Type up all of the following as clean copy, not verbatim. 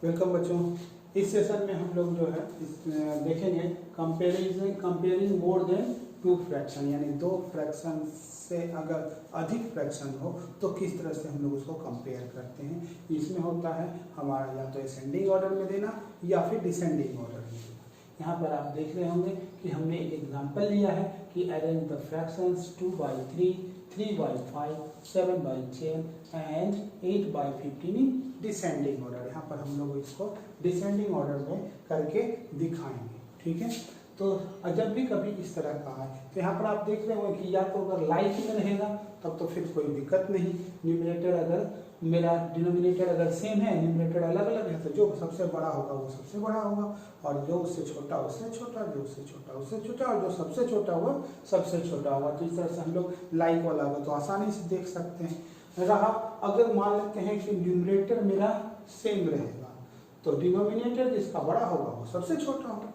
Welcome बच्चों। इस session में हम लोग जो है देखेंगे comparing more than two fraction, यानी दो फ्रैक्शन से अगर अधिक फ्रैक्शन हो तो किस तरह से हम लोग उसको कंपेयर करते हैं। इसमें होता है हमारा या तो असेंडिंग ऑर्डर में देना या फिर डिसेंडिंग ऑर्डर में देना। यहाँ पर आप देख रहे होंगे कि हमने एक एग्जांपल लिया है कि arrange the fractions 2/3, 3/5, 7/10 and 8/15 in descending order. यहाँ पर हम लोग इसको डिसेंडिंग ऑर्डर में करके दिखाएंगे, ठीक है। तो जब भी कभी इस तरह का है तो यहाँ पर आप देख रहे होंगे कि या तो अगर लाइक में रहेगा तब तो फिर कोई दिक्कत नहीं। न्यूमरेटर अगर मेरा डिनोमिनेटर अगर सेम है, न्यूमरेटर अलग अलग है, तो जो सबसे बड़ा होगा वो सबसे बड़ा होगा, और जो उससे छोटा उससे छोटा, जो उससे छोटा उससे छोटा, और जो सबसे छोटा वो सबसे छोटा होगा। तो इस तरह से हम लोग लाइक वाला होगा तो आसानी से देख सकते हैं। रहा अगर मान लेते हैं कि न्यूमरेटर मेरा सेम रहेगा तो डिनोमिनेटर जिसका बड़ा होगा वो सबसे छोटा होगा।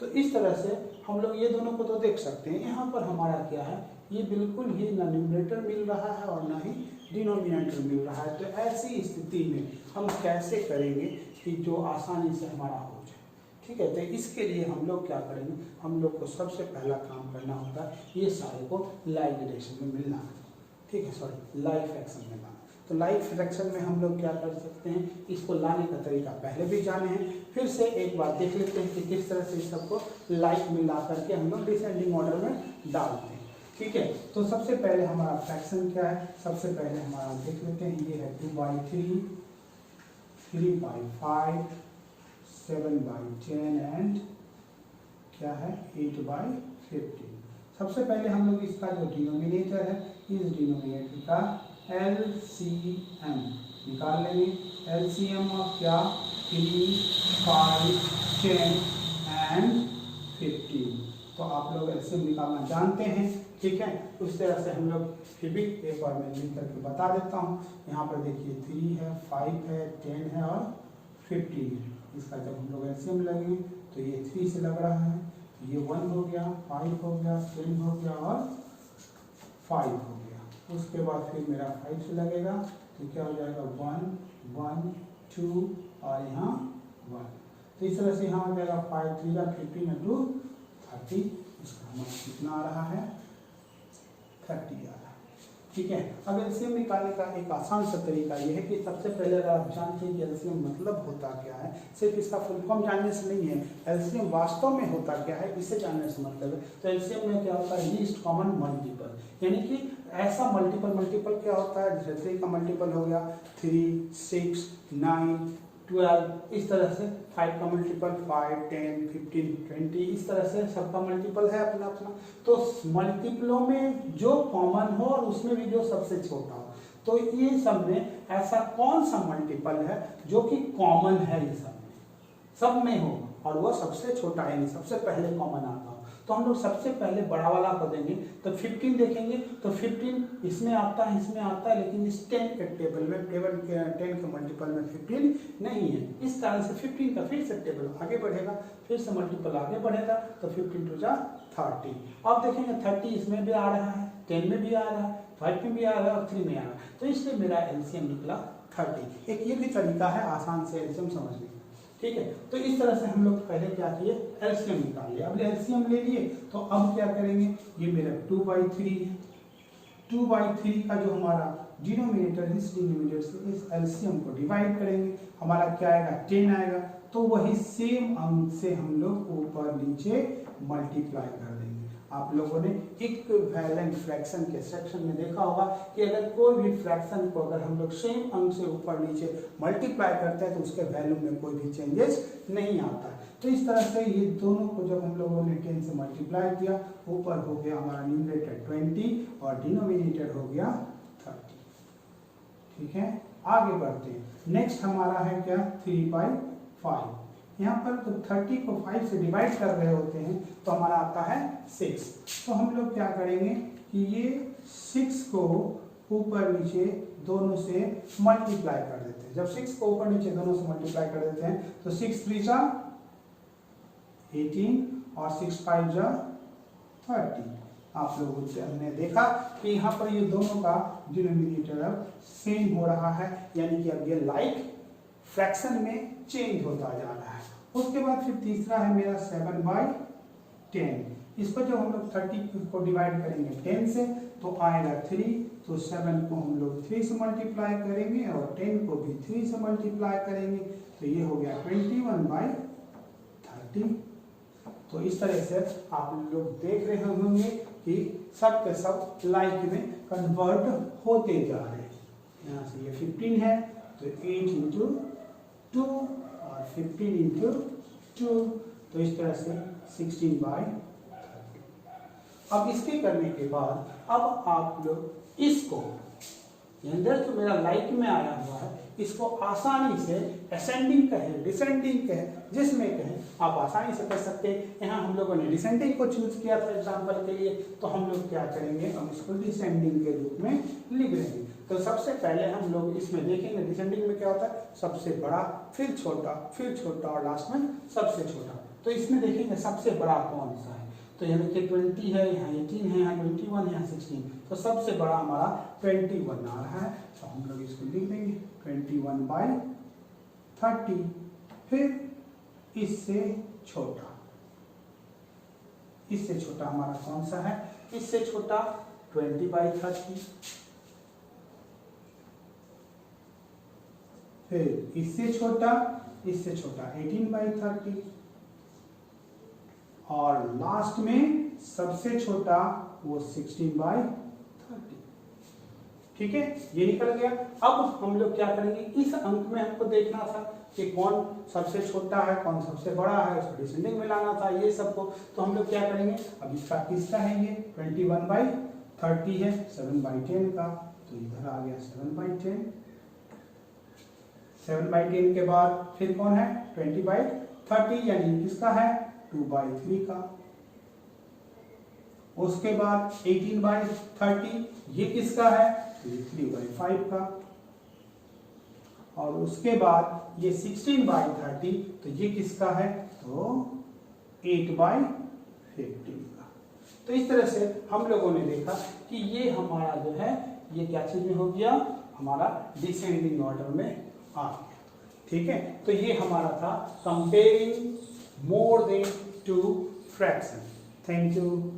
तो इस तरह से हम लोग ये दोनों को तो देख सकते हैं। यहाँ पर हमारा क्या है, ये बिल्कुल ही ना न्यूमरेटर मिल रहा है और ना ही डिनोमिनेटर मिल रहा है। तो ऐसी स्थिति में हम कैसे करेंगे कि जो आसानी से हमारा हो जाए, ठीक है। तो इसके लिए हम लोग क्या करेंगे, हम लोग को सबसे पहला काम करना होता है ये सारे को लाइक डायरेक्शन में मिलना, ठीक है, सॉरी लाइक फ्रैक्शन में लाना। तो लाइक फ्रैक्शन में हम लोग क्या कर सकते हैं, इसको लाने का तरीका पहले भी जाने हैं, फिर से एक बार देख लेते हैं कि किस तरह से इस सबको लाइक में ला करके हम लोग डिसेंडिंग ऑर्डर में डालते हैं, ठीक है। तो सबसे पहले हमारा फ्रैक्शन क्या है, सबसे पहले हमारा देख लेते हैं, ये है 2/3, 3/5, 7/10 एंड क्या है 8/15। सबसे पहले हम लोग इसका जो डिनोमिनेटर है, इस डिनोमिनेटर का LCM निकाल लेंगे। LCM ऑफ क्या, 3, 5, 10 एंड 15। तो आप लोग LCM निकालना जानते हैं, ठीक है। उस तरह से हम लोग फिर भी एक बार मैं लिख करके बता देता हूँ। यहाँ पर देखिए 3 है, 5 है, 10 है और 15 है। इसका जब हम लोग LCM लगेंगे तो ये 3 से लग रहा है, ये 1 हो गया, 5 हो गया, 10 हो गया और 5 हो गया। उसके बाद फिर मेरा 5 से लगेगा तो क्या हो जाएगा 1, 1, 2 और यहाँ 1। तो इस तरह से यहाँ हो जाएगा 5, 3 15 into 30। इसका हमारा कितना आ रहा है 30 आ रहा है, ठीक है। अब एलसीएम निकालने का एक आसान सा तरीका ये है कि सबसे पहले अगर आप जानते हैं कि एलसीएम मतलब होता क्या है, सिर्फ इसका फुल फॉर्म जानने से नहीं है, एलसीएम वास्तव में होता क्या है इसे जानने से मतलब है। तो एलसीएम में क्या होता है, लीस्ट कॉमन मल्टीपल, यानी कि ऐसा मल्टीपल क्या होता है, जैसे 3 का मल्टीपल हो गया 3, 6, 9, 12, इस तरह से 5 का मल्टीपल 5, 10, 15, 20, इस तरह से सबका मल्टीपल है अपना अपना। तो मल्टीपलों में जो कॉमन हो और उसमें भी जो सबसे छोटा हो, तो ये सब में ऐसा कौन सा मल्टीपल है जो कि कॉमन है, ये सब में हो और वह सबसे छोटा है, यानी सबसे पहले कॉमन आता हो। तो हम लोग सबसे पहले बड़ा वाला को देंगे तो 15 देखेंगे तो 15 इसमें आता है, इसमें आता है, लेकिन इस 10 के टेबल में, टेबल के 10 के मल्टीपल में 15 नहीं है। इस कारण से 15 का फिर से टेबल आगे बढ़ेगा, फिर से मल्टीपल आगे बढ़ेगा तो 15 to 30। अब देखेंगे 30 इसमें भी आ रहा है, 10 में भी आ रहा है, 5 में भी आ रहा है और 3 में आ रहा है। तो इसलिए मेरा एलसीएम निकला 30। एक ये भी तरीका है आसान से एलसीएम समझने का, ठीक है। तो इस तरह से हम लोग पहले क्या किए, एलसीएम निकाल लिया। अब एलसीएम ले लिए तो अब क्या करेंगे, ये मेरा 2/3 है, 2/3 का जो हमारा डिनोमिनेटर है, इस डिनोमिनेटर से इस एलसीएम को डिवाइड करेंगे, हमारा क्या आएगा 10 आएगा। तो वही सेम अंक से हम लोग ऊपर नीचे मल्टीप्लाई कर देंगे। आप लोगों ने इक्विवेलेंट फ्रैक्शन के सेक्शन में देखा होगा कि अगर कोई भी फ्रैक्शन को अगर हम लोग सेम अंक से ऊपर नीचे मल्टीप्लाई करते हैं तो उसके वैल्यू में कोई भी चेंजेस नहीं आता है। तो इस तरह से ये दोनों को जब हम लोगों ने 10 से मल्टीप्लाई किया, ऊपर हो गया हमारा न्यूमरेटर 20 और डिनोमिनेटर हो गया 30, ठीक है। आगे बढ़ते हैं, नेक्स्ट हमारा है क्या 3/5। यहाँ पर तो 30 को 5 से डिवाइड कर रहे होते हैं तो हमारा आता है 6। तो हम लोग क्या करेंगे कि ये 6 को ऊपर नीचे दोनों से मल्टीप्लाई कर देते हैं। जब 6 को ऊपर नीचे दोनों से मल्टीप्लाई कर देते हैं तो 6 3 18 और 6 5 30। आप लोगों से हमने देखा कि यहाँ पर ये दोनों का डिनोमिनेटर अब सेम हो रहा है, यानी कि अब ये लाइक फ्रैक्शन में चेंज होता जा रहा है। उसके बाद फिर तीसरा है मेरा 7/10। इसको जब हम लोग 30 को डिवाइड करेंगे 10 से तो आएगा 3, तो 7 को हम लोग 3 से मल्टीप्लाई करेंगे और 10 को भी 3 से मल्टीप्लाई करेंगे, तो ये हो गया 21/30। तो इस तरह से आप लोग देख रहे होंगे कि सब के सब लाइक में कन्वर्ट होते जा रहे हैं। यहाँ से ये 15 है तो 8 इंटू 2 और 15 इंटू 2, तो इस तरह से 16/30। अब इसके करने के बाद अब आप लोग इसको अंदर जो मेरा लाइक में आया हुआ है इसको आसानी से असेंडिंग कहें, डिसेंडिंग कहें, जिसमें कहें आप आसानी से कर सकते हैं। यहाँ हम लोगों ने डिसेंडिंग को चूज किया था एग्जाम्पल के लिए, तो हम लोग क्या करेंगे, हम इसको डिसेंडिंग के रूप में लिख लेंगे। तो सबसे पहले हम लोग इसमें देखेंगे डिसेंडिंग में क्या होता है, सबसे बड़ा फिर छोटा और लास्ट में सबसे छोटा। तो इसमें देखेंगे सबसे बड़ा कौन सा है, तो यहाँ देखिए 20 है, यहाँ 18 है, यहाँ 21, यहाँ 16, तो सबसे बड़ा हमारा 21 आ रहा है। तो हम लोग इसको लिख देंगे 21/30। फिर इससे छोटा हमारा कौन सा है, इससे छोटा 20/30। फिर इससे छोटा 18/30 और लास्ट में सबसे छोटा वो 16/30। ठीक है, ये निकल गया। अब हम लोग क्या करेंगे, इस अंक में हमको देखना था कि कौन सबसे छोटा है, कौन सबसे बड़ा है, उसको डिसेंडिंग में लाना था ये सबको। तो हम लोग क्या करेंगे, अब इसका किसका है, ये 21/30 है, 7/10 का, तो इधर आ गया 7/10। 7/10 के बाद फिर कौन है 20/30, यानी किसका है 2/3 का। उसके बाद 18/30, ये किसका है 3/5 का। और उसके बाद ये 16/30, तो ये किसका है, तो 8/15 का। तो इस तरह से हम लोगों ने देखा कि ये हमारा जो है ये क्या चीज में हो गया, हमारा डिसेंडिंग ऑर्डर में आ गया। ठीक है, तो ये हमारा था comparing more than 2 fractions. Thank you.